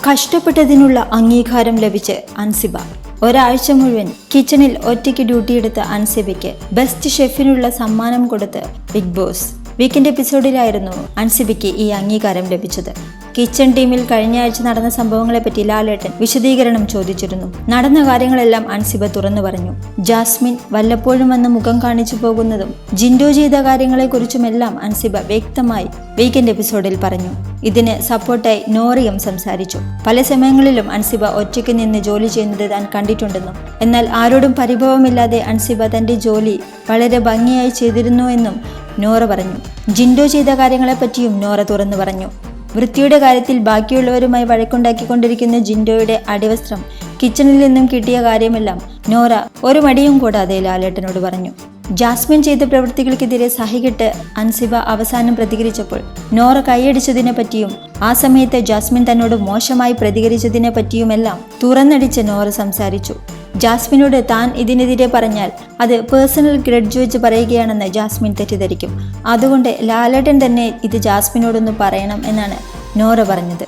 കഷ്ടപ്പെട്ടതിനുള്ള അംഗീകാരം ലഭിച്ച് അൻസിബ. ഒരാഴ്ച മുഴുവൻ കിച്ചണിൽ ഒറ്റയ്ക്ക് ഡ്യൂട്ടിയെടുത്ത അൻസിബയ്ക്ക് ബെസ്റ്റ് ഷെഫിനുള്ള സമ്മാനം കൊടുത്ത് ബിഗ് ബോസ്. വീക്കെൻഡ് എപ്പിസോഡിലായിരുന്നു അൻസിബയ്ക്ക് ഈ അംഗീകാരം ലഭിച്ചത്. കിച്ചൺ ടീമിൽ കഴിഞ്ഞ ആഴ്ച നടന്ന സംഭവങ്ങളെപ്പറ്റി ലാലേട്ടൻ വിശദീകരണം ചോദിച്ചിരുന്നു. നടന്ന കാര്യങ്ങളെല്ലാം അൻസിബ തുറന്നു പറഞ്ഞു. ജാസ്മിൻ വല്ലപ്പോഴും വന്ന് മുഖം കാണിച്ചു പോകുന്നതും ജിൻഡോ ചെയ്ത കാര്യങ്ങളെക്കുറിച്ചുമെല്ലാം അൻസിബ വ്യക്തമായി വീക്കെൻഡ് എപ്പിസോഡിൽ പറഞ്ഞു. ഇതിന് സപ്പോർട്ടായി നോറയും സംസാരിച്ചു. പല സമയങ്ങളിലും അൻസിബ ഒറ്റയ്ക്ക് നിന്ന് ജോലി ചെയ്യുന്നത് താൻ കണ്ടിട്ടുണ്ടെന്നും എന്നാൽ ആരോടും പരിഭവമില്ലാതെ അൻസിബ തന്റെ ജോലി വളരെ ഭംഗിയായി ചെയ്തിരുന്നു എന്നും നോറ പറഞ്ഞു. ജിൻഡോ ചെയ്ത കാര്യങ്ങളെപ്പറ്റിയും നോറ തുറന്നു പറഞ്ഞു. വൃത്തിയുടെ കാര്യത്തിൽ ബാക്കിയുള്ളവരുമായി വഴക്കുണ്ടാക്കിക്കൊണ്ടിരിക്കുന്ന ജിൻഡോയുടെ അടിവസ്ത്രം കിച്ചണിൽ നിന്നും കിട്ടിയ കാര്യമെല്ലാം നോറ ഒരു മടിയും കൂടാതെ ലാലേട്ടനോട് പറഞ്ഞു. ജാസ്മിൻ ചെയ്ത പ്രവൃത്തികൾക്കെതിരെ സഹികെട്ട് അൻസിബ അവസാനം പ്രതികരിച്ചപ്പോൾ നോറ കൈയടിച്ചതിനെ പറ്റിയും ആ സമയത്ത് ജാസ്മിൻ തന്നോട് മോശമായി പ്രതികരിച്ചതിനെ പറ്റിയുമെല്ലാം തുറന്നടിച്ച് നോറ സംസാരിച്ചു. ജാസ്മിനോട് താൻ ഇതിനെതിരെ പറഞ്ഞാൽ അത് പേഴ്സണൽ ഗ്രഡ്ജ് വെച്ച് പറയുകയാണെന്ന് ജാസ്മിൻ തെറ്റിദ്ധരിക്കും. അതുകൊണ്ട് ലാലേട്ടൻ തന്നെ ഇത് ജാസ്മിനോടൊന്ന് പറയണം എന്നാണ് നോറ പറഞ്ഞത്.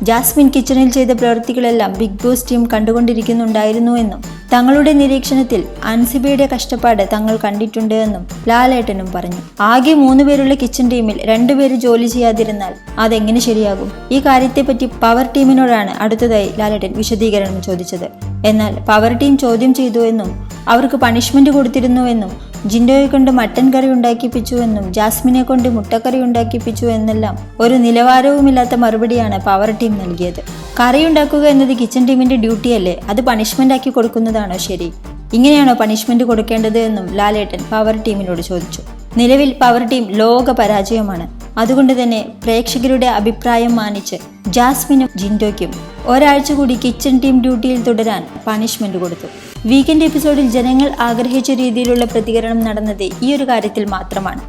ജാസ്മിൻ കിച്ചണിൽ ചെയ്ത പ്രവൃത്തികളെല്ലാം ബിഗ് ബോസ് ടീം കണ്ടുകൊണ്ടിരിക്കുന്നുണ്ടായിരുന്നു എന്നും തങ്ങളുടെ നിരീക്ഷണത്തിൽ അൻസിബയുടെ കഷ്ടപ്പാട് തങ്ങൾ കണ്ടിട്ടുണ്ട് എന്നും ലാലേട്ടനും പറഞ്ഞു. ആകെ 3 പേരുള്ള കിച്ചൺ ടീമിൽ 2 പേര് ജോലി ചെയ്യാതിരുന്നാൽ അതെങ്ങനെ ശരിയാകും? ഈ കാര്യത്തെപ്പറ്റി പവർ ടീമിനോടാണ് അടുത്തതായി ലാലേട്ടൻ വിശദീകരണം ചോദിച്ചത്. എന്നാൽ പവർ ടീം ചോദ്യം ചെയ്തു എന്നും അവർക്ക് പണിഷ്മെന്റ് കൊടുത്തിരുന്നുവെന്നും ജിൻഡോയെ കൊണ്ട് മട്ടൻ കറി ഉണ്ടാക്കിപ്പിച്ചു എന്നും ജാസ്മിനെ കൊണ്ട് മുട്ടക്കറി ഉണ്ടാക്കിപ്പിച്ചു എന്നെല്ലാം ഒരു നിലവാരവുമില്ലാത്ത മറുപടിയാണ് പവർ ടീം നൽകിയത്. കറി ഉണ്ടാക്കുക എന്നത് കിച്ചൺ ടീമിന്റെ ഡ്യൂട്ടിയല്ലേ? അത് പണിഷ്മെന്റ് ആക്കി കൊടുക്കുന്നതാണോ ശരി? ഇങ്ങനെയാണോ പണിഷ്മെന്റ് കൊടുക്കേണ്ടത് എന്നും ലാലേട്ടൻ പവർ ടീമിനോട് ചോദിച്ചു. നിലവിൽ പവർ ടീം ലോക പരാജയമാണ്. അതുകൊണ്ട് തന്നെ പ്രേക്ഷകരുടെ അഭിപ്രായം മാനിച്ച് ജാസ്മിനും ജിൻഡോയ്ക്കും ഒരാഴ്ച കൂടി കിച്ചൺ ടീം ഡ്യൂട്ടിയിൽ തുടരാൻ പണിഷ്മെന്റ് കൊടുത്തു. വീക്കെൻഡ് എപ്പിസോഡിൽ ജനങ്ങൾ ആഗ്രഹിച്ച രീതിയിലുള്ള പ്രതികരണം നടന്നത് ഈ ഒരു കാര്യത്തിൽ മാത്രമാണ്.